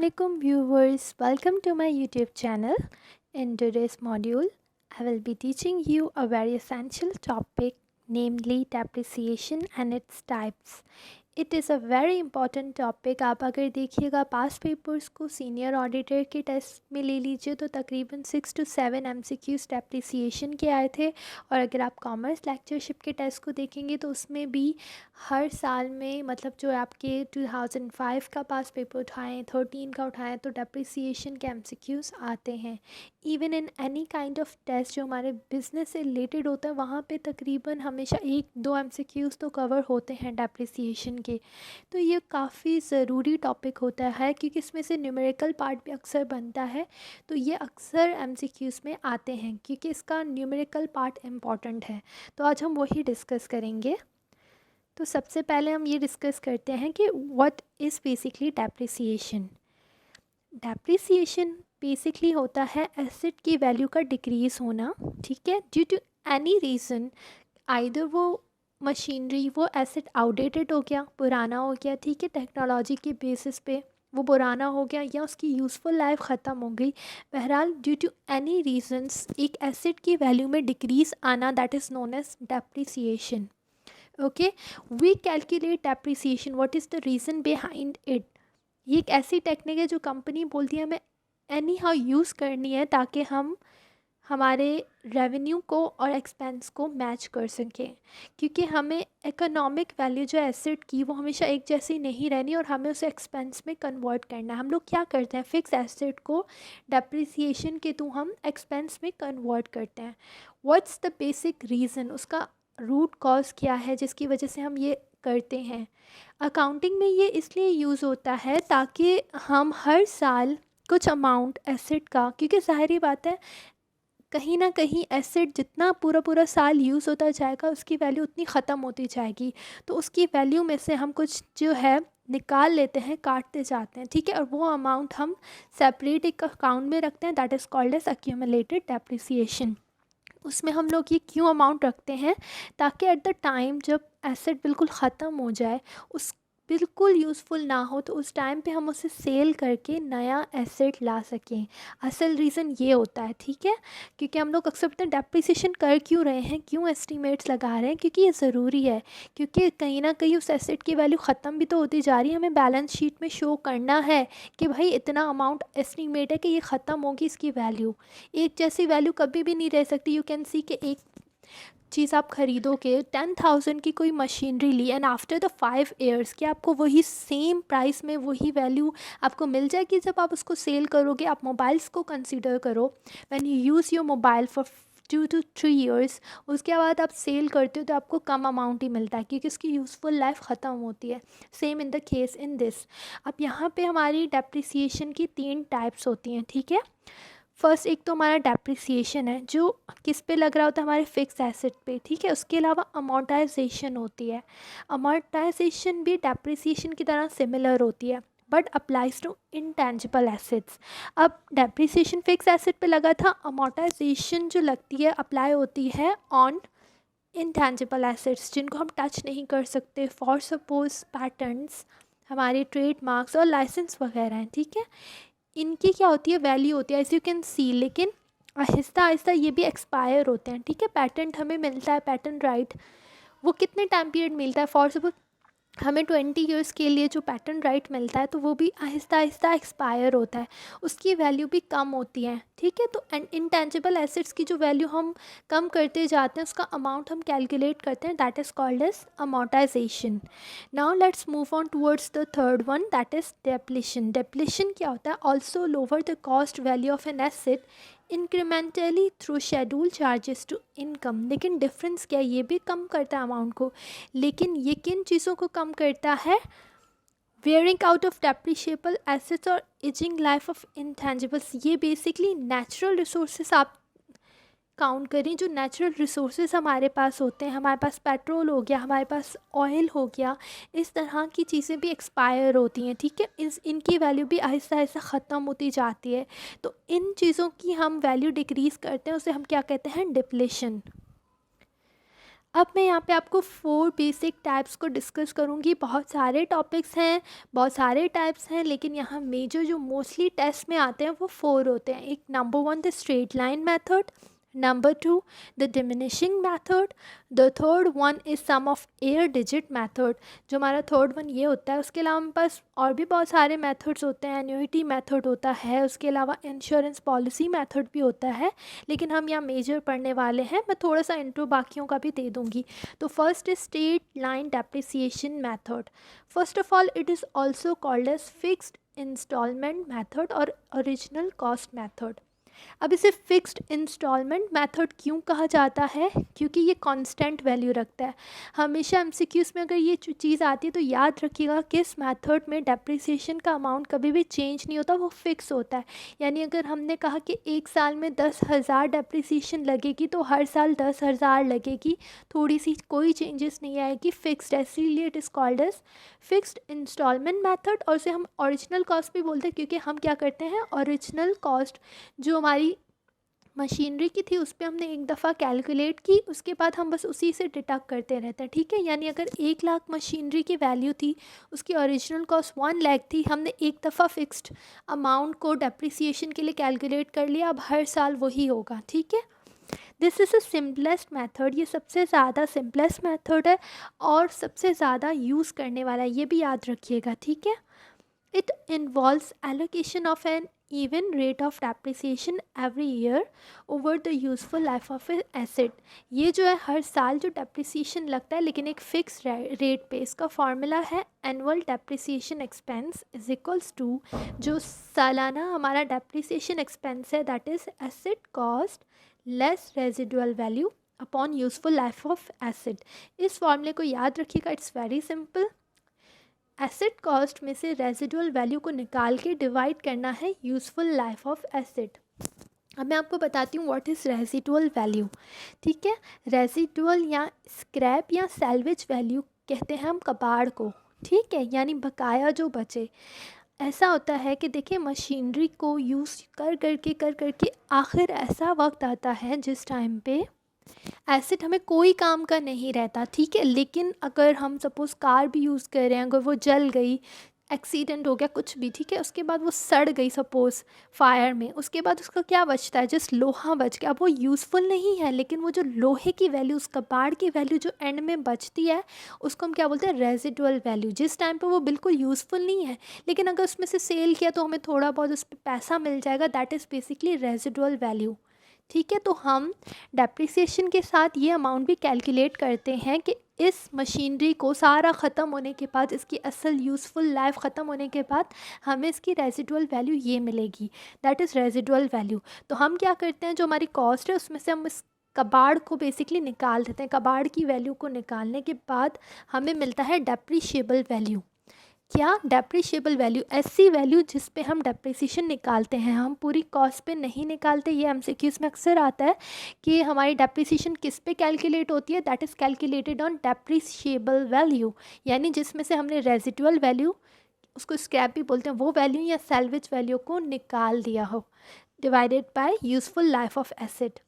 Assalamualaikum viewers, welcome to my YouTube channel. In today's module, I will be teaching you a very essential topic, namely depreciation and its types. It is a very important topic. आप अगर देखिएगा पास papers को senior auditor के test में ले लीजिए तो तकरीबन 6 to 7 MCQs डेप्रिसिएशन के आए थे। और अगर आप कॉमर्स लेक्चरशिप के टेस्ट को देखेंगे तो उसमें भी हर साल में मतलब जो आपके 2005 का पास पेपर उठाएँ, 13 का उठाएँ तो डेप्रिसिएशन के MCQs आते हैं। Even in any kind of test जो हमारे बिजनेस से रिलेटेड होता है वहाँ पे तकरीबन हमेशा 1-2 MCQs तो कवर होते हैं डेप्रिसिएशन के। तो ये काफ़ी ज़रूरी टॉपिक होता है क्योंकि इसमें से न्यूमेरिकल पार्ट भी अक्सर बनता है। तो ये अक्सर MCQs में आते हैं क्योंकि इसका न्यूमेरिकल पार्ट इम्पॉर्टेंट है। तो आज हम वही डिस्कस करेंगे। तो सबसे पहले हम ये डिस्कस करते हैं कि what is basically depreciation. Depreciation basically होता है एसेट की वैल्यू का डिक्रीज़ होना, ठीक है, due to any reason. Either वो मशीनरी, वो एसेट आउटडेटेड हो गया, पुराना हो गया, ठीक है, टेक्नोलॉजी के बेसिस पे वो पुराना हो गया या उसकी यूज़फुल लाइफ ख़त्म हो गई। बहरहाल ड्यू टू एनी रीजंस एक एसेट की वैल्यू में डिक्रीज़ आना, that is known as depreciation. Okay, we calculate depreciation, what is the reason behind it. ये एक ऐसी टेक्निक है जो कंपनी बोलती है हमें एनी हाउ यूज़ करनी है ताकि हम हमारे रेवेन्यू को और एक्सपेंस को मैच कर सकें, क्योंकि हमें इकोनॉमिक वैल्यू जो एसेट की वो हमेशा एक जैसी नहीं रहनी और हमें उसे एक्सपेंस में कन्वर्ट करना है। हम लोग क्या करते हैं, फिक्स एसेट को डेप्रिसिएशन के थ्रू हम एक्सपेंस में कन्वर्ट करते हैं। व्हाट्स द बेसिक रीज़न, उसका रूट कॉज क्या है जिसकी वजह से हम ये करते हैं। अकाउंटिंग में ये इसलिए यूज़ होता है ताकि हम हर साल कुछ अमाउंट एसेट का, क्योंकि ज़ाहिर बात है कहीं ना कहीं एसेट जितना पूरा पूरा साल यूज़ होता जाएगा उसकी वैल्यू उतनी ख़त्म होती जाएगी। तो उसकी वैल्यू में से हम कुछ जो है निकाल लेते हैं, काटते जाते हैं, ठीक है, और वो अमाउंट हम सेपरेट एक अकाउंट में रखते हैं, that is called as accumulated depreciation. उसमें हम लोग ये क्यों अमाउंट रखते हैं, ताकि एट द टाइम जब एसेट बिल्कुल ख़त्म हो जाए, उस बिल्कुल यूज़फुल ना हो, तो उस टाइम पे हम उसे सेल करके नया एसेट ला सकें। असल रीज़न ये होता है, ठीक है, क्योंकि हम लोग अक्सर अपने डेप्रिसिएशन कर क्यों रहे हैं, क्यों एस्टिमेट्स लगा रहे हैं, क्योंकि ये ज़रूरी है। क्योंकि कहीं ना कहीं उस एसेट की वैल्यू ख़त्म भी तो होती जा रही है, हमें बैलेंस शीट में शो करना है कि भाई इतना अमाउंट एस्टिमेट है कि ये ख़त्म होगी, इसकी वैल्यू एक जैसी वैल्यू कभी भी नहीं रह सकती। यू कैन सी कि एक चीज़ आप ख़रीदोगे 10,000 की कोई मशीनरी ली एंड आफ्टर द 5 years कि आपको वही सेम प्राइस में वही वैल्यू आपको मिल जाएगी जब आप उसको सेल करोगे। आप मोबाइल्स को कंसीडर करो, when you use your mobile for 2 to 3 years, उसके बाद आप सेल करते हो तो आपको कम अमाउंट ही मिलता है क्योंकि उसकी यूज़फुल लाइफ ख़त्म होती है। Same in the case in this. अब यहाँ पे हमारी डेप्रिसिएशन की 3 टाइप्स होती हैं, ठीक है। फर्स्ट एक तो हमारा डेप्रिसिएशन है जो किस पे लग रहा होता है, हमारे फिक्स एसेट पे, ठीक है। उसके अलावा अमोर्टाइजेशन होती है। अमोर्टाइजेशन भी डेप्रिसिएशन की तरह सिमिलर होती है but applies to intangible assets. अब डेप्रिसिएशन फिक्स एसेट पे लगा था, अमोर्टाइजेशन जो लगती है अप्लाई होती है ऑन इनटेंजिबल एसेट्स जिनको हम टच नहीं कर सकते। फॉर सपोज पैटर्न्स, हमारे ट्रेडमार्क्स और लाइसेंस वगैरह हैं, ठीक है। इनकी क्या होती है, वैल्यू होती है एज यू कैन सी, लेकिन आहिस्ता आहिस्ता ये भी एक्सपायर होते हैं, ठीक है। पैटेंट हमें मिलता है, पैटेंट राइट, वो कितने टाइम पीरियड मिलता है, फॉर सपोज हमें 20 years के लिए जो पैटेंट राइट मिलता है तो वो भी आहिस्ता आहिस्ता एक्सपायर होता है, उसकी वैल्यू भी कम होती है, ठीक है। तो इनटेंजिबल एसेट्स की जो वैल्यू हम कम करते जाते हैं उसका अमाउंट हम कैलकुलेट करते हैं, that is called as amortisation. Now let's move on towards the third one, that is depletion. Depletion क्या होता है, also lower the cost value of an asset incrementally through schedule charges to income. लेकिन difference क्या है, ये भी कम करता है अमाउंट को, लेकिन ये किन चीज़ों को कम करता है, wearing out of depreciable assets और एजिंग लाइफ ऑफ इंटेंजिबल्स। ये बेसिकली नेचुरल रिसोर्सेज आप काउंट करें, जो नेचुरल रिसोर्सेज हमारे पास होते हैं, हमारे पास पेट्रोल हो गया, हमारे पास ऑयल हो गया, इस तरह की चीज़ें भी एक्सपायर होती हैं, ठीक है। इनकी वैल्यू भी आहिस्ता आहिस्ता ख़त्म होती जाती है। तो इन चीज़ों की हम वैल्यू डिक्रीज़ करते हैं, उसे हम क्या कहते हैं, डिप्लेशन। अब मैं यहाँ पे आपको 4 बेसिक टाइप्स को डिस्कस करूँगी। बहुत सारे टॉपिक्स हैं, बहुत सारे टाइप्स हैं, लेकिन यहाँ मेजर जो मोस्टली टेस्ट में आते हैं वो 4 होते हैं। एक number 1 the straight line method, number 2 the diminishing method, the third one is sum of year digit method, जो हमारा थर्ड वन ये होता है। उसके अलावा हमारे पास और भी बहुत सारे मेथड्स होते हैं, एन्युइटी मेथड होता है, उसके अलावा इंश्योरेंस पॉलिसी मेथड भी होता है, लेकिन हम यहाँ मेजर पढ़ने वाले हैं। मैं थोड़ा सा इंट्रो बाकियों का भी दे दूँगी। तो first is straight line depreciation method. First of all it is also called as fixed instalment method और ओरिजिनल कॉस्ट मेथड। अब इसे फिक्स्ड इंस्टॉलमेंट मेथड क्यों कहा जाता है? क्योंकि ये कांस्टेंट वैल्यू रखता है। हमेशा एमसीक्यूज़ में अगर ये चीज़ आती है तो याद रखिएगा किस मेथड में डेप्रिसिएशन का अमाउंट कभी भी चेंज नहीं होता, वो फिक्स होता है। यानी अगर हमने कहा कि एक साल में 10,000 डेप्रिसिएशन लगेगी तो हर साल 10,000 लगेगी, थोड़ी सी कोई चेंजेस नहीं आएगी, फिक्स्ड है। इसीलिए it is called as fixed instalment method. और उसे हम ओरिजिनल कॉस्ट भी बोलते हैं, क्योंकि हम क्या करते हैं, ओरिजिनल कॉस्ट जो हमारी मशीनरी की थी उस पर हमने एक दफ़ा कैलकुलेट की, उसके बाद हम बस उसी से डिडक्ट करते रहते हैं। ठीक है, यानी अगर 1,00,000 मशीनरी की वैल्यू थी, उसकी ओरिजिनल कॉस्ट 1,00,000 थी, हमने एक दफ़ा फिक्स्ड अमाउंट को डेप्रिसिएशन के लिए कैलकुलेट कर लिया, अब हर साल वही होगा। ठीक है, this is a simplest method, ये सबसे ज़्यादा सिंपलेस्ट मेथड है और सबसे ज़्यादा यूज़ करने वाला है, ये भी याद रखिएगा। ठीक है, it involves allocation of an even rate of depreciation every year over the useful life of an asset। ये जो है हर साल जो डेप्रिसिएशन लगता है, लेकिन एक फिक्स रेट पे। इसका फार्मूला है annual depreciation expense is equals to, जो सालाना हमारा डेप्रिसिएशन एक्सपेंस है, that is asset cost less residual value upon useful life of asset. इस फॉर्मूले को याद रखिएगा, it's very simple. Asset cost में से रेजिडुअल वैल्यू को निकाल के डिवाइड करना है यूज़फुल लाइफ ऑफ एसेट। अब मैं आपको बताती हूँ व्हाट इज़ रेजिडुअल वैल्यू। ठीक है, रेजिडुअल या स्क्रैप या सैल्वेज वैल्यू कहते हैं हम कबाड़ को। ठीक है, यानी बकाया जो बचे। ऐसा होता है कि देखिए मशीनरी को यूज़ कर करके आखिर ऐसा वक्त आता है जिस टाइम पे एसेट हमें कोई काम का नहीं रहता। ठीक है, लेकिन अगर हम सपोज़ कार भी यूज़ कर रहे हैं, अगर वो जल गई, एक्सीडेंट हो गया, कुछ भी, ठीक है, उसके बाद वो सड़ गई सपोज़ फायर में, उसके बाद उसका क्या बचता है, जस्ट लोहा बच गया। अब वो यूज़फुल नहीं है, लेकिन वो जो लोहे की वैल्यू, उस कबाड़ की वैल्यू जो एंड में बचती है, उसको हम क्या बोलते हैं, रेजिडुअल वैल्यू। जिस टाइम पे वो बिल्कुल यूज़फुल नहीं है, लेकिन अगर उसमें से सेल किया तो हमें थोड़ा बहुत उस पर पैसा मिल जाएगा, that is basically residual value. ठीक है, तो हम डेप्रिसिएशन के साथ ये अमाउंट भी कैलकुलेट करते हैं कि इस मशीनरी को सारा ख़त्म होने के बाद, इसकी असल यूज़फुल लाइफ ख़त्म होने के बाद हमें इसकी रेजिडुअल वैल्यू ये मिलेगी, दैट इज़ रेजिडुअल वैल्यू। तो हम क्या करते हैं, जो हमारी कॉस्ट है उसमें से हम इस कबाड़ को बेसिकली निकाल देते हैं। कबाड़ की वैल्यू को निकालने के बाद हमें मिलता है डेप्रिशिएबल वैल्यू। क्या, डेप्रिशिएबल वैल्यू, ऐसी वैल्यू जिस पे हम डेप्रिसिएशन निकालते हैं, हम पूरी कॉस्ट पे नहीं निकालते। ये एमसीक्यूज़ में अक्सर आता है कि हमारी डेप्रिसिएशन किस पे कैलकुलेट होती है, that is calculated on depreciable value, यानी जिसमें से हमने रेजिडुअल वैल्यू, उसको स्क्रैप भी बोलते हैं, वो वैल्यू या सैल्वेज वैल्यू को निकाल दिया हो, divided by useful life of asset.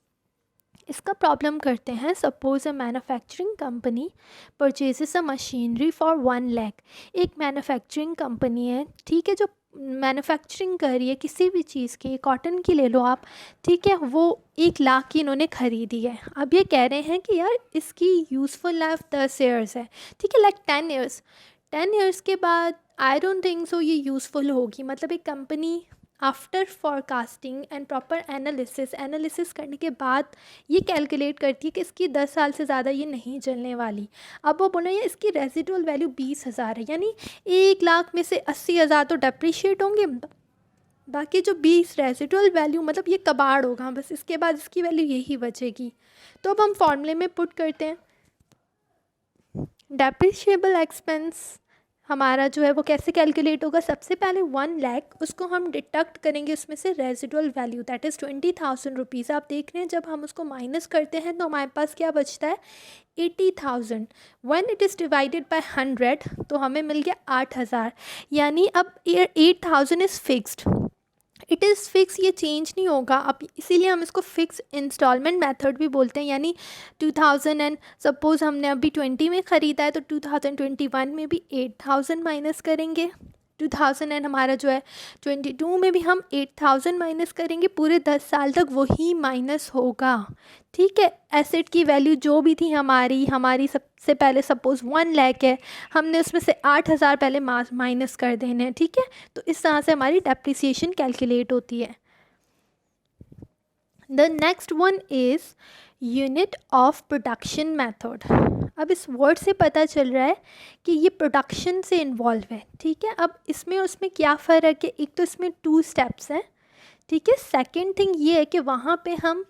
इसका प्रॉब्लम करते हैं, suppose a manufacturing company purchases a machinery for 1,00,000। एक मैन्युफैक्चरिंग कंपनी है, ठीक है, जो मैन्युफैक्चरिंग कर रही है किसी भी चीज़ की, कॉटन की ले लो आप, ठीक है, वो 1,00,000 की इन्होंने ख़रीदी है। अब ये कह रहे हैं कि यार इसकी यूज़फुल लाइफ 10 ईयर्स है, ठीक है, लाइक 10 ईयर्स। 10 ईयर्स के बाद आई डोंट थिंक सो ये यूज़फुल होगी। मतलब एक company after forecasting and proper analysis करने के बाद ये कैलकुलेट करती है कि इसकी 10 साल से ज़्यादा ये नहीं चलने वाली। अब वो बोल रहे हैं इसकी रेजिडुअल वैल्यू 20,000 है, यानी 1,00,000 में से 80,000 तो डेप्रिशिएट होंगे, बाकी जो 20 रेजिडुअल वैल्यू, मतलब ये कबाड़ होगा, बस इसके बाद इसकी वैल्यू यही बचेगी। तो अब हम फॉर्मूले में पुट करते हैं, डेप्रिशिएबल एक्सपेंस हमारा जो है वो कैसे कैलकुलेट होगा। सबसे पहले 1,00,000 उसको हम डिडक्ट करेंगे उसमें से residual value, that is 20,000 rupees. आप देख रहे हैं जब हम उसको माइनस करते हैं तो हमारे पास क्या बचता है, 80,000। When it is divided by 100 तो हमें मिल गया 8,000। यानी अब 8,000 is fixed, it is fix, ये चेंज नहीं होगा। अब इसीलिए हम इसको फिक्स इंस्टॉलमेंट मेथड भी बोलते हैं। यानी 2000 एंड सपोज़ हमने अभी 20 में ख़रीदा है तो 2021 में भी 8000 माइनस करेंगे। 2000 एंड हमारा जो है 22 में भी हम 8000 माइनस करेंगे। पूरे 10 साल तक वही माइनस होगा। ठीक है, एसेट की वैल्यू जो भी थी हमारी सबसे पहले सपोज़ 1 लाख है, हमने उसमें से 8000 पहले माइनस कर देने हैं। ठीक है, तो इस तरह से हमारी डेप्रिसिएशन कैलकुलेट होती है। The next one is unit of production method. अब इस वर्ड से पता चल रहा है कि ये प्रोडक्शन से इन्वॉल्व है। ठीक है, अब इसमें और उसमें क्या फ़र्क है? एक तो इसमें 2 स्टेप्स हैं। ठीक है, सेकेंड थिंग ये है कि वहाँ पे हम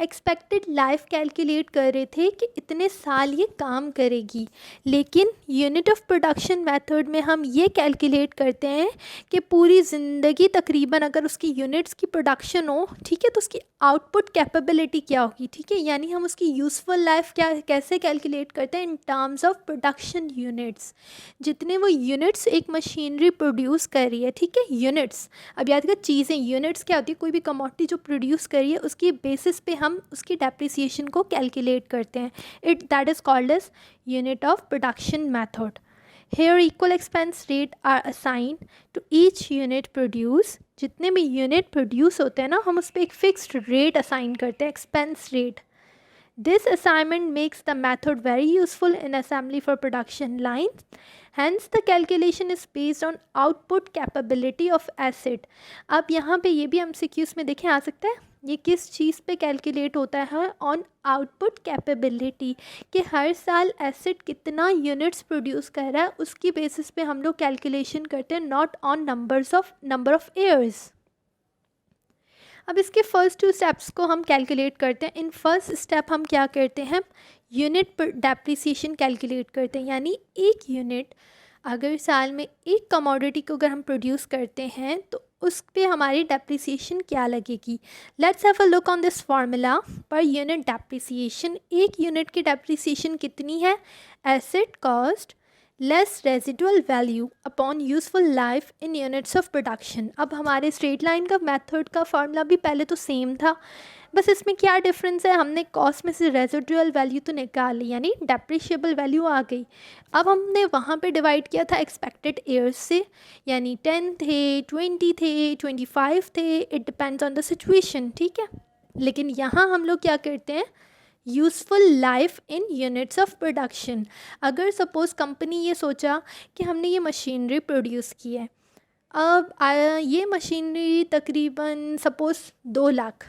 एक्सपेक्टेड लाइफ कैलकुलेट कर रहे थे कि इतने साल ये काम करेगी, लेकिन यूनिट ऑफ प्रोडक्शन मेथड में हम ये कैलकुलेट करते हैं कि पूरी ज़िंदगी तकरीबन अगर उसकी यूनिट्स की प्रोडक्शन हो, ठीक है, तो उसकी आउटपुट कैपेबिलिटी क्या होगी। ठीक है, यानी हम उसकी यूज़फुल लाइफ कैसे कैलकुलेट करते हैं in terms of production units. जितने वो यूनिट्स एक मशीनरी प्रोड्यूस कर रही है, ठीक है, यूनिट्स। अब याद कर चीज़ें, यूनिट्स क्या होती है? कोई भी कमोडिटी जो प्रोड्यूस करी है उसकी बेसिस पे हम उसकी डेप्रिसिएशन को कैलकुलेट करते हैं। That is called as unit of production method. Here equal expense rate are assign to each unit produce. जितने भी यूनिट प्रोड्यूस होते हैं ना, हम उस पर एक फिक्स्ड रेट असाइन करते हैं, expense rate. This assignment makes the method very useful in assembly for production lines. Hence, the calculation is based on output capability of asset. अब यहाँ पे ये भी MCQs में देखें आ सकता है, ये किस चीज़ पे कैलकुलेट होता है? ऑन आउटपुट कैपेबिलिटी, कि हर साल एसेट कितना यूनिट्स प्रोड्यूस कर रहा है उसकी बेसिस पे हम लोग कैलकुलेशन करते हैं, not on number of years. अब इसके फर्स्ट 2 स्टेप्स को हम कैलकुलेट करते हैं। इन फर्स्ट स्टेप हम क्या करते हैं? यूनिट पर डेप्रिसिएशन कैलकुलेट करते हैं। यानी एक यूनिट अगर साल में एक कमोडिटी को अगर हम प्रोड्यूस करते हैं तो उस पर हमारी डेप्रिसिएशन क्या लगेगी। Let's have a look on this formula. पर यूनिट डेप्रिसिएशन, एक यूनिट की डेप्रिसिएशन कितनी है? Asset cost less residual value upon useful life in units of production. अब हमारे स्ट्रेट लाइन का मेथड का फार्मूला भी पहले तो सेम था, बस इसमें क्या डिफरेंस है? हमने कॉस्ट में से रेजिडुअल वैल्यू तो निकाल ली, यानी डेप्रिशिएबल वैल्यू आ गई। अब हमने वहाँ पे डिवाइड किया था एक्सपेक्टेड ईयर्स से, यानी 10 थे, 20 थे, 25 थे, it depends on the situation. ठीक है, लेकिन यहाँ हम लोग क्या करते हैं? Useful life in units of production. अगर सपोज़ कंपनी ये सोचा कि हमने ये मशीनरी प्रोड्यूस की है, अब ये मशीनरी तकरीबन सपोज़ 2 लाख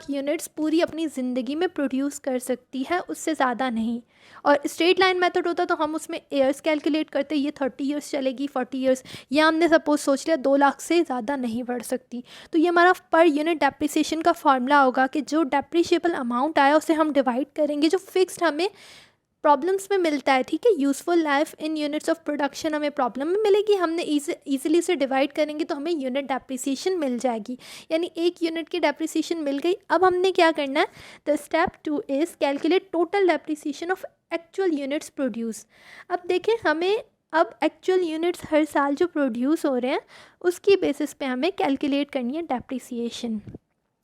यूनिट्स पूरी अपनी ज़िंदगी में प्रोड्यूस कर सकती है, उससे ज़्यादा नहीं। और स्ट्रेट लाइन मेथड होता तो हम उसमें ईयर्स कैलकुलेट करते, ये 30 ईयर्स चलेगी, 40 ईयर्स, या हमने सपोज़ सोच लिया 2 लाख से ज़्यादा नहीं बढ़ सकती। तो ये हमारा पर यूनिट डेप्रिसिएशन का फार्मूला होगा कि जो डेप्रिशिएबल अमाउंट आया उसे हम डिवाइड करेंगे जो फिक्स्ड हमें प्रॉब्लम्स में मिलता है। ठीक है, useful life in units of production हमें प्रॉब्लम में मिलेगी, हमने ईजिली से डिवाइड करेंगे तो हमें यूनिट डेप्रिसिएशन मिल जाएगी। यानी एक यूनिट की डेप्रिसिएशन मिल गई। अब हमने क्या करना है? The step 2 is calculate total depreciation of actual units produce. अब देखें, हमें अब एक्चुअल यूनिट्स हर साल जो प्रोड्यूस हो रहे हैं उसकी बेसिस पे हमें कैलकुलेट करनी है डेप्रिसिएशन।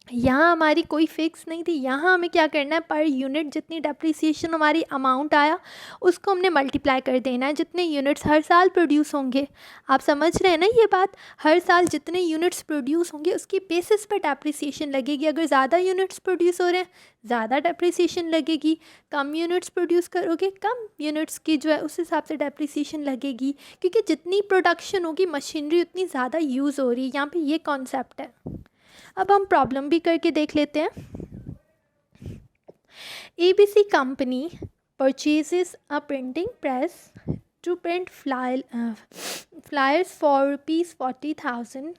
यहाँ हमारी कोई फिक्स नहीं थी, यहाँ हमें क्या करना है? पर यूनिट जितनी डेप्रिसिएशन हमारी अमाउंट आया उसको हमने मल्टीप्लाई कर देना है जितने यूनिट्स हर साल प्रोड्यूस होंगे। आप समझ रहे हैं ना ये बात? हर साल जितने यूनिट्स प्रोड्यूस होंगे उसकी बेसिस पर डेप्रिसिएशन लगेगी। अगर ज़्यादा यूनिट्स प्रोड्यूस हो रहे हैं ज़्यादा डेप्रिसिएशन लगेगी, कम यूनिट्स प्रोड्यूस करोगे कम यूनिट्स की जो है उस हिसाब से डेप्रिसिएशन लगेगी, क्योंकि जितनी प्रोडक्शन होगी मशीनरी उतनी ज़्यादा यूज़ हो रही है। यहाँ पे ये कॉन्सेप्ट है। अब हम प्रॉब्लम भी करके देख लेते हैं। ABC company purchases a printing press to print flyers for ₹40,000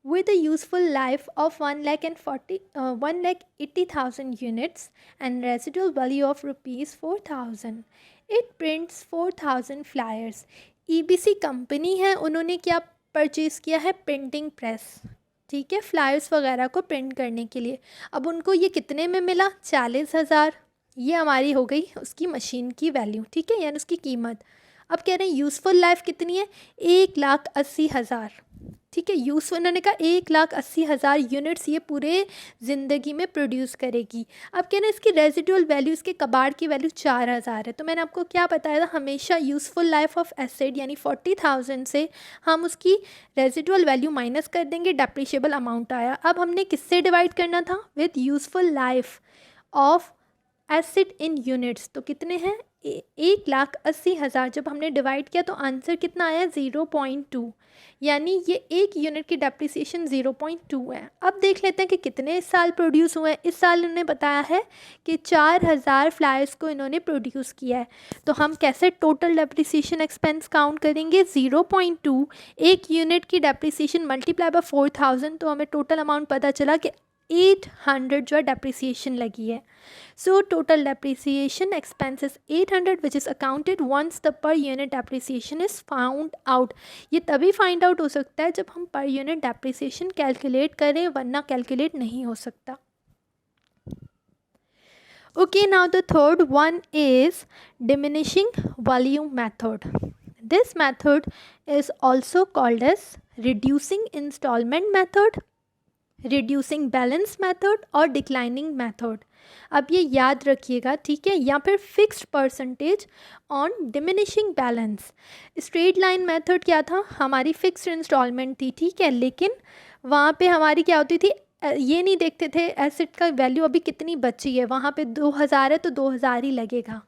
with a useful life of 1,80,000 units and residual value of ₹4,000. It prints 4,000 flyers. EBC company है, उन्होंने क्या परचेज़ किया है? Printing press. ठीक है, फ्लायर्स वगैरह को प्रिंट करने के लिए। अब उनको ये कितने में मिला? 40,000। ये हमारी हो गई उसकी मशीन की वैल्यू। ठीक है, यानी उसकी कीमत। अब कह रहे हैं यूज़फुल लाइफ कितनी है? 1,80,000। ठीक है। यूज़फुल उन्होंने कहा 1,80,000 यूनिट्स ये पूरे ज़िंदगी में प्रोड्यूस करेगी। अब कहना इसकी रेजिडुअल वैल्यू, इसके कबाड़ की वैल्यू 4,000 है। तो मैंने आपको क्या बताया था, हमेशा यूज़फुल लाइफ ऑफ एसिड यानी 40,000 से हम उसकी रेजिडुअल वैल्यू माइनस कर देंगे, डेप्रिशिएबल अमाउंट आया। अब हमने किससे डिवाइड करना था, with useful life of acid in units. तो कितने हैं, 1,80,000। जब हमने डिवाइड किया तो आंसर कितना आया, 0.2, यानी ये एक यूनिट की डेप्रिसिएशन 0.2 है। अब देख लेते हैं कि कितने इस साल प्रोड्यूस हुए हैं। इस साल इन्होंने बताया है कि 4,000 फ्लायर्स को इन्होंने प्रोड्यूस किया है। तो हम कैसे टोटल डेप्रिसिएशन एक्सपेंस काउंट करेंगे, 0.2 एक यूनिट की डेप्रिसिएशन मल्टीप्लाई बाय 4,000, तो हमें टोटल अमाउंट पता चला कि 800 जो है डेप्रिसिएशन लगी है। So total depreciation expenses 800 which is accounted once the per unit depreciation is found out. ये तभी फाइंड आउट हो सकता है जब हम पर यूनिट डेप्रिसिएशन कैलकुलेट करें, वरना कैलकुलेट नहीं हो सकता। Okay, now the third one is diminishing volume method. This method is also called as reducing installment method, reducing balance method और डिक्लाइनिंग मेथड। अब ये याद रखिएगा, ठीक है, या फिर fixed percentage on diminishing balance. Straight line method क्या था, हमारी फिक्स्ड इंस्टॉलमेंट थी, ठीक है, लेकिन वहाँ पे हमारी क्या होती थी, ये नहीं देखते थे एसिड का वैल्यू अभी कितनी बची है, वहाँ पे 2,000 है तो 2,000 ही लगेगा।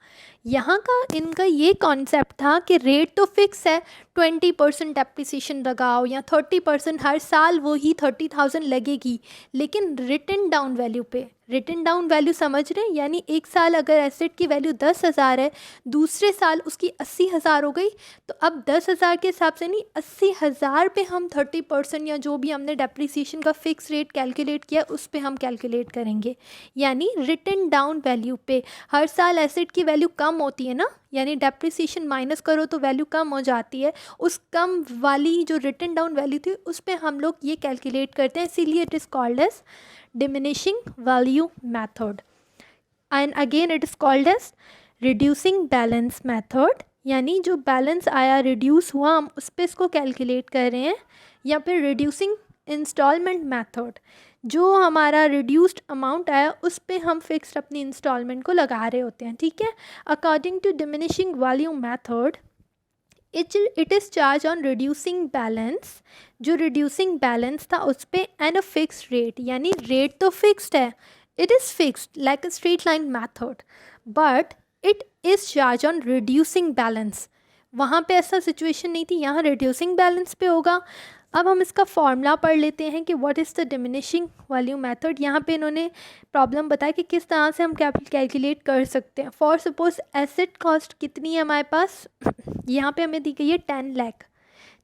यहाँ का इनका ये कॉन्सेप्ट था कि रेट तो फिक्स है, 20% डेप्रिसिएशन लगाओ या 30%, हर साल वो ही 30,000 लगेगी, लेकिन रिटन डाउन वैल्यू पे, रिटन डाउन वैल्यू समझ रहे हैं, यानी एक साल अगर एसिड की वैल्यू 10,000 है, दूसरे साल उसकी 80,000 हो गई, तो अब 10,000 के हिसाब से नहीं, 80,000 पे हम 30% या जो भी हमने डेप्रिसिएशन का फिक्स रेट कैलकुलेट किया उस पे हम कैलकुलेट करेंगे। यानी रिटन डाउन वैल्यू पे हर साल एसिड की वैल्यू कम होती है ना, यानी डेप्रिसिएशन माइनस करो तो वैल्यू कम हो जाती है, उस कम वाली जो रिटन डाउन वैल्यू थी उस पे हम लोग ये कैलकुलेट करते हैं, इसीलिए it is called as diminishing value method and again it is called as reducing balance method। यानी जो बैलेंस आया रिड्यूस हुआ हम उस पर इसको कैलकुलेट कर रहे हैं, या फिर रिड्यूसिंग इंस्टॉलमेंट मेथड, जो हमारा रिड्यूस्ड अमाउंट आया उस पे हम फिक्स्ड अपनी इंस्टॉलमेंट को लगा रहे होते हैं, ठीक है। According to diminishing value method it is charge on reducing balance, जो रिड्यूसिंग बैलेंस था उस पर एंड अ फिक्स्ड रेट, यानी रेट तो फिक्स्ड है, it is fixed like a straight line method, but it is charge on reducing balance. वहाँ पे ऐसा सिचुएशन नहीं थी, यहाँ रिड्यूसिंग बैलेंस पे होगा। अब हम इसका फॉर्मूला पढ़ लेते हैं कि what is the diminishing value method. यहाँ पे इन्होंने प्रॉब्लम बताया कि किस तरह से हम कैलकुलेट कर सकते हैं। फॉर सपोज एसिड कॉस्ट कितनी है हमारे पास, यहाँ पे हमें दी गई है 10 लाख,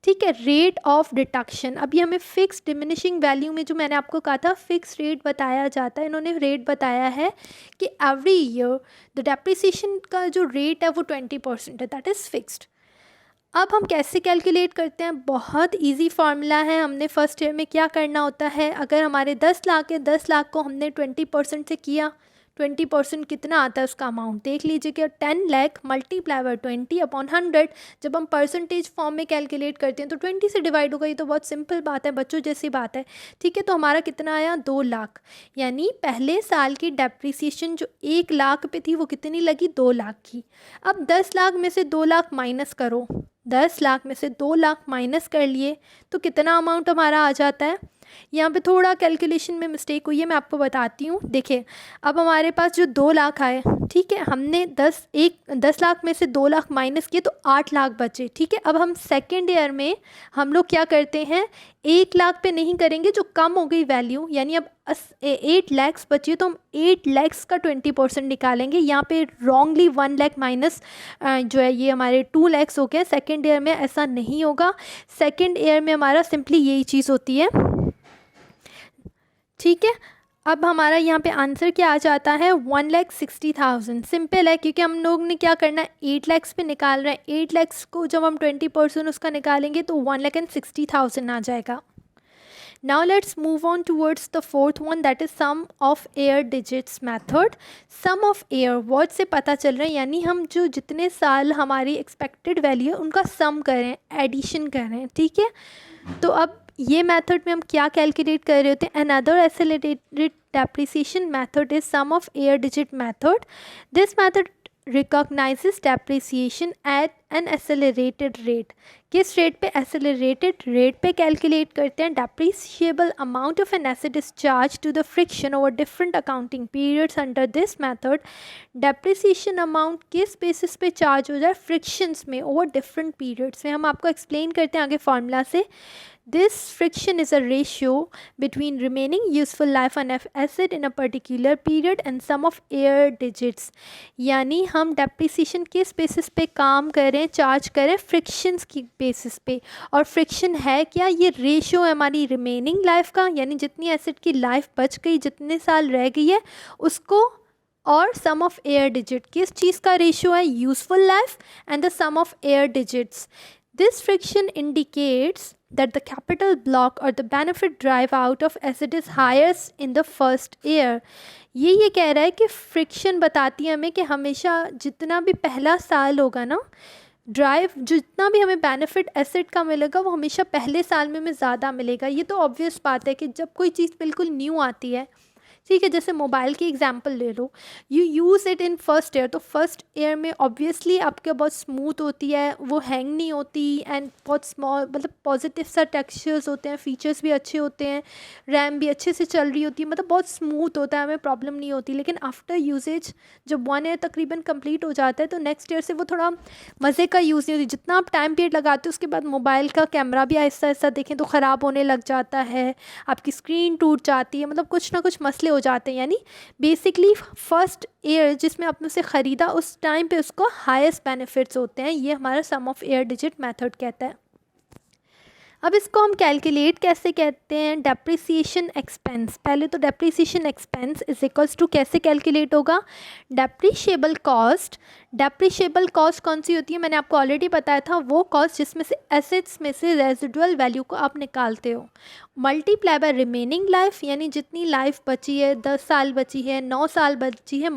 ठीक है, रेट ऑफ डिडक्शन। अभी हमें फिक्स डिमिनिशिंग वैल्यू में जो मैंने आपको कहा था फिक्स रेट बताया जाता है, इन्होंने रेट बताया है कि एवरी ईयर द डेप्रिसिएशन का जो रेट है वो 20% है, दैट इज़ फिक्स्ड। अब हम कैसे कैलकुलेट करते हैं, बहुत इजी फार्मूला है। हमने फर्स्ट ईयर में क्या करना होता है, अगर हमारे 10 लाख है, 10 लाख को हमने 20% से किया, 20% कितना आता है उसका अमाउंट देख लीजिए कि 10 लाख मल्टीप्लाई बाय 20 अपॉन 100। जब हम परसेंटेज फॉर्म में कैलकुलेट करते हैं तो 20 से डिवाइड होगा, ये तो बहुत सिंपल बात है, बच्चों जैसी बात है, ठीक है। तो हमारा कितना आया, 2 लाख, यानी पहले साल की डेप्रिसिएशन जो 1 लाख पे थी वो कितनी लगी, 2 लाख की। अब 10 लाख में से 2 लाख माइनस करो, 10 लाख में से 2 लाख माइनस कर लिए तो कितना अमाउंट हमारा आ जाता है। यहाँ पे थोड़ा कैलकुलेशन में मिस्टेक हुई है, मैं आपको बताती हूँ। देखिए अब हमारे पास जो 2 लाख आए, ठीक है, हमने 10 लाख में से 2 लाख माइनस किए तो 8 लाख बचे, ठीक है। अब हम सेकेंड ईयर में हम लोग क्या करते हैं, 1 लाख पे नहीं करेंगे, जो कम हो गई वैल्यू, यानी अब 8 लैक्स बची तो हम 8 लैक्स का 20% निकालेंगे। यहाँ पे रॉन्गली 1 लाख माइनस जो है ये हमारे 2 लैक्स हो गए। सेकेंड ईयर में ऐसा नहीं होगा, सेकेंड ईयर में हमारा सिंपली यही चीज़ होती है, ठीक है। अब हमारा यहाँ पे आंसर क्या आ जाता है, 1,60,000। सिंपल है, क्योंकि हम लोग ने क्या करना है, 8 लैक्स पे निकाल रहे हैं, 8 लैक्स को जब हम 20% उसका निकालेंगे तो 1,60,000 आ जाएगा। Now let's move on towards the fourth one, that is sum of air digits method। sum of air word से पता चल रहा है, यानी हम जो जितने साल हमारी एक्सपेक्टेड वैल्यू है उनका सम कर रहे हैं, एडिशन कर रहे हैं, ठीक है। तो अब ये मेथड में हम क्या कैलकुलेट कर रहे होते हैं, another accelerated depreciation method is sum of year digit method. This method recognizes depreciation at an accelerated rate. किस रेट पे, एक्सेलरेटेड रेट पे कैलकुलेट करते हैं. depreciable amount of an asset is charged to the friction over different accounting periods. under this method depreciation amount किस basis पे charge हो जाए, frictions में ओवर डिफरेंट पीरियड्स में. हम आपको एक्सप्लेन करते हैं आगे फार्मूला से. This friction is a ratio between remaining useful life on asset in a particular period and sum of air digits. यानी हम डेप्रिसिएशन किस बेसिस पे काम करें, चार्ज करें, फ्रिक्शंस की बेसिस पे. और फ्रिक्शन है क्या, ये रेशियो है हमारी रिमेनिंग लाइफ का, यानी जितनी एसेट की लाइफ बच गई, जितने साल रह गई है उसको, और सम ऑफ एयर डिजिट. किस चीज़ का रेशियो है, useful life and the sum of air digits. This friction indicates that the capital block or the benefit drive out of asset is highest in the first year. ये कह रहा है कि friction बताती है हमें कि हमेशा जितना भी पहला साल होगा ना, ड्राइव जितना भी हमें बेनिफिट एसेट का मिलेगा वो हमेशा पहले साल में हमें ज़्यादा मिलेगा. ये तो ऑब्वियस बात है कि जब कोई चीज़ बिल्कुल न्यू आती है, ठीक है, जैसे मोबाइल की एग्जांपल ले लो, you use it in first year, तो फर्स्ट ईयर में ऑब्वियसली आपके बहुत स्मूथ होती है, वो हैंग नहीं होती, एंड बहुत स्मॉल मतलब पॉजिटिव सा टेक्सचर्स होते हैं, फीचर्स भी अच्छे होते हैं, रैम भी अच्छे से चल रही होती है, मतलब बहुत स्मूथ होता है, हमें प्रॉब्लम नहीं होती. लेकिन आफ्टर यूजेज जब 1 ईयर तकरीबन कंप्लीट हो जाता है तो नेक्स्ट ईयर से वो थोड़ा मज़े का यूज़ नहीं होती. जितना आप टाइम पीरियड लगाते हो उसके बाद मोबाइल का कैमरा भी आहिस्ता आहिस्ता देखें तो ख़राब होने लग जाता है, आपकी स्क्रीन टूट जाती है, मतलब कुछ ना कुछ मसले हो जाते हैं. यानी बेसिकली फर्स्ट ईयर जिसमें आपने उसे ख़रीदा उस टाइम पे उसको हाईएस्ट बेनिफिट्स होते हैं. ये हमारा सम ऑफ एयर डिजिट मेथड कहता है. अब इसको हम कैलकुलेट कैसे करते हैं, डेप्रिसिएशन एक्सपेंस. पहले तो depreciation expense is equals to कैसे कैलकुलेट होगा, डेप्रिशिएबल कॉस्ट. डेप्रिशिएबल कॉस्ट कौन सी होती है, मैंने आपको ऑलरेडी बताया था, वो कॉस्ट जिसमें से एसेट्स में से रेजिडुअल वैल्यू को आप निकालते हो, मल्टीप्लाई बाय रिमेनिंग लाइफ, यानी जितनी लाइफ बची है, 10 साल बची है, 9 साल बची है,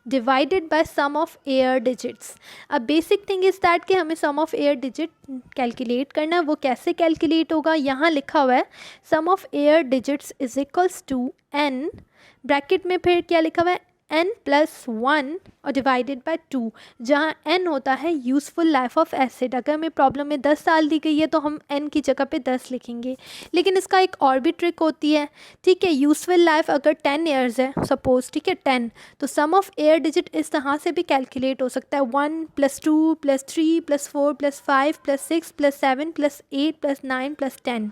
divided by sum of air digits. अब बेसिक थिंग इज़ दैट कि हमें sum of year digit calculate करना है. वो कैसे कैलकुलेट होगा, यहाँ लिखा हुआ है sum of air digits is equals to n, bracket में फिर क्या लिखा हुआ है, n+1 और डिवाइडेड बाय 2, जहाँ n होता है यूज़फुल लाइफ ऑफ एसेट. अगर हमें प्रॉब्लम में 10 साल दी गई है तो हम n की जगह पे 10 लिखेंगे. लेकिन इसका एक और भी ट्रिक होती है, ठीक है. यूज़फुल लाइफ अगर 10 ईयर्स है सपोज, ठीक है 10, तो सम ऑफ एयर डिजिट इस तरह से भी कैलकुलेट हो सकता है, 1 + 2 + 3 + 4 + 5 + 6 + 7 + 8 + 9 + 10,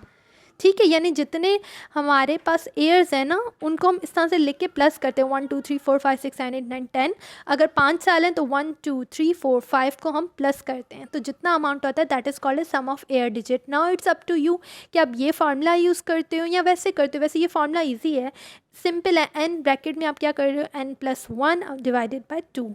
ठीक है. यानी जितने हमारे पास एयर्स हैं ना उनको हम इस तरह से लिख के प्लस करते हैं, 1 2 3 4 5 6 7 8 9 10. अगर 5 साल हैं तो 1 2 3 4 5 को हम प्लस करते हैं, तो जितना अमाउंट होता है that is called a sum of year digit. Now it's up to you कि आप ये फार्मूला यूज़ करते हो या वैसे करते हो. वैसे ये फार्मूला ईजी है, सिंपल है. n ब्रैकेट में आप क्या कर रहे हो, n+1 डिवाइडेड बाई 2.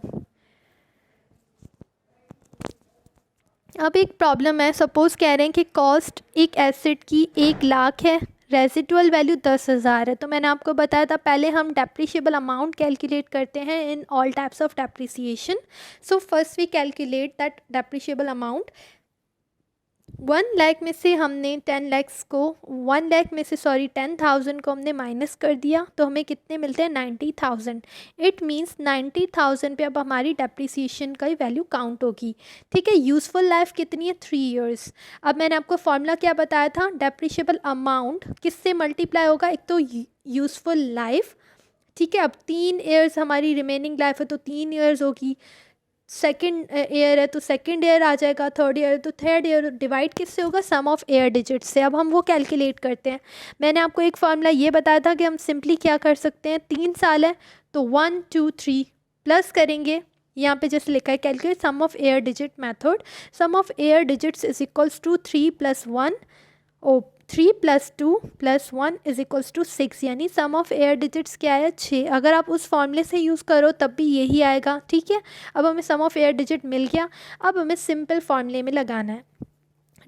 अब एक प्रॉब्लम है, सपोज़ कह रहे हैं कि कॉस्ट एक एसेट की 1 लाख है, रेजिडुअल वैल्यू 10,000 है. तो मैंने आपको बताया था पहले हम डेप्रिशिएबल अमाउंट कैलकुलेट करते हैं in all types of depreciation. So first we calculate that depreciable amount. 1 lakh में से हमने 10 लाख को 1 लाख में से 10,000 को हमने माइनस कर दिया, तो हमें कितने मिलते हैं, 90,000. इट मींस 90,000 पे अब हमारी डेप्रिसिएशन का ही वैल्यू काउंट होगी, ठीक है. यूज़फुल लाइफ कितनी है, 3 इयर्स. अब मैंने आपको फार्मूला क्या बताया था, डेप्रिशिएबल अमाउंट किससे मल्टीप्लाई होगा, एक तो यूज़फुल लाइफ, ठीक है. अब 3 ईयर्स हमारी रिमेनिंग लाइफ है तो 3 ईयर्स होगी, सेकेंड ईयर है तो सेकेंड ईयर आ जाएगा, थर्ड ईयर तो थर्ड ईयर. डिवाइड किससे होगा, सम ऑफ एयर डिजिट्स से. अब हम वो कैलकुलेट करते हैं. मैंने आपको एक फार्मूला ये बताया था कि हम सिंपली क्या कर सकते हैं, 3 साल है तो 1 2 3 प्लस करेंगे, यहाँ पे जैसे लिखा है calculate sum of year digit method. Sum of air digits is equals to 3 + 1 ओ 3 + 2 + 1 इज इक्वल्स टू 6, यानी सम ऑफ एयर डिजिट्स क्या है, 6. अगर आप उस फॉर्मूले से यूज़ करो तब भी यही आएगा, ठीक है. अब हमें सम ऑफ एयर डिजिट मिल गया. अब हमें सिंपल फॉर्मूले में लगाना है.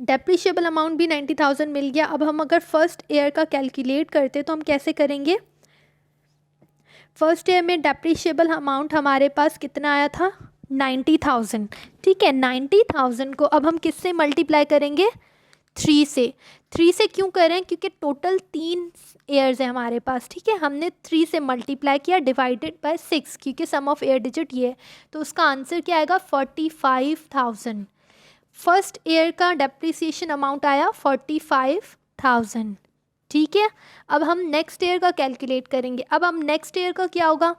डेप्रिशिएबल अमाउंट भी 90,000 मिल गया. अब हम अगर फर्स्ट ईयर का कैलकुलेट करते तो हम कैसे करेंगे, फर्स्ट ईयर में डेप्रिशिएबल अमाउंट हमारे पास कितना आया था, 90,000, ठीक है. 90,000 को अब हम किससे मल्टीप्लाई करेंगे, थ्री से क्यों कर रहे हैं, क्योंकि टोटल 3 ईयर्स है हमारे पास, ठीक है। हमने 3 से मल्टीप्लाई किया डिवाइडेड बाय 6, क्योंकि सम ऑफ ईयर डिजिट ये है, तो उसका आंसर क्या आएगा 45,000। फर्स्ट ईयर का डेप्रिसिएशन अमाउंट आया 45,000, ठीक है। अब हम नेक्स्ट ईयर का कैलकुलेट करेंगे। अब हम नेक्स्ट ईयर का क्या होगा,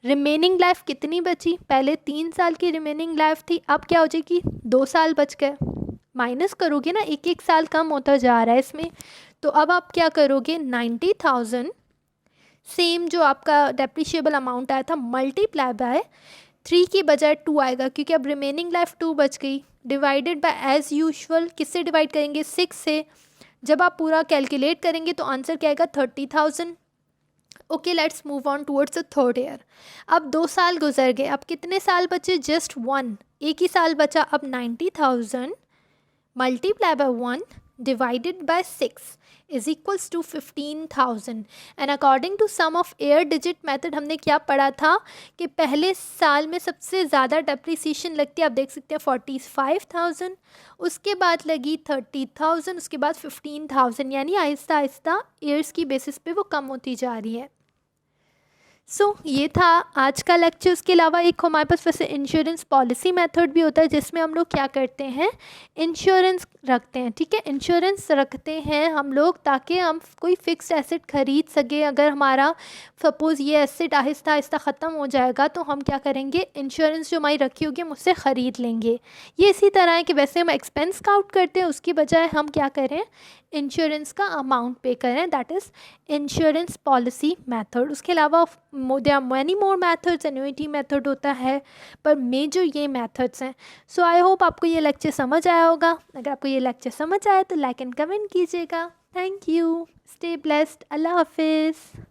रिमेनिंग लाइफ कितनी बची, पहले 3 साल की रिमेनिंग लाइफ थी, अब क्या हो जाएगी 2 साल बच गए। माइनस करोगे ना, एक एक साल कम होता जा रहा है इसमें, तो अब आप क्या करोगे 90,000 सेम जो आपका डेप्रिशिएबल अमाउंट आया था मल्टीप्लाई बाय 3 की बजाय 2 आएगा, क्योंकि अब रिमेनिंग लाइफ 2 बच गई, डिवाइडेड बाय एज़ यूजुअल किससे डिवाइड करेंगे 6 से। जब आप पूरा कैलकुलेट करेंगे तो आंसर क्या आएगा 30,000। Okay, let's move on towards the third year. अब 2 साल गुजर गए, अब कितने साल बचे, जस्ट 1, एक ही साल बचा। अब 90,000 multiply by 1 divided by 6 is equals to 15,000। And according to sum of year digit method हमने क्या पढ़ा था कि पहले साल में सबसे ज़्यादा डेप्रिसिएशन लगती है, आप देख सकते हैं 45,000, उसके बाद लगी 30,000, उसके बाद 15,000, यानी आहिस्ता आहिस्ता ईयर्स की बेसिस पे वो कम होती जा रही है। ये था आज का लेक्चर। उसके अलावा एक हमारे पास वैसे इंश्योरेंस पॉलिसी मेथड भी होता है, जिसमें हम लोग क्या करते हैं इंश्योरेंस रखते हैं, ठीक है। इंश्योरेंस रखते हैं हम लोग ताकि हम कोई फिक्स्ड एसेट खरीद सकें। अगर हमारा सपोज़ ये एसेट आहिस्ता आहिस्ता ख़त्म हो जाएगा तो हम क्या करेंगे, इंश्योरेंस जो हमारी रखी होगी हम उससे ख़रीद लेंगे। ये इसी तरह है कि वैसे हम एक्सपेंस काउंट करते हैं, उसकी बजाय हम क्या करें इंश्योरेंस का अमाउंट पे करें, that is insurance policy method. उसके अलावा there are many more methods, annuity method होता है, पर मेजर ये मेथड्स हैं। सो आई होप आपको ये लेक्चर समझ आया होगा। अगर आपको ये लेक्चर समझ आया तो लाइक एंड कमेंट कीजिएगा। थैंक यू, स्टे ब्लेस्ड, अल्लाह हाफिज़।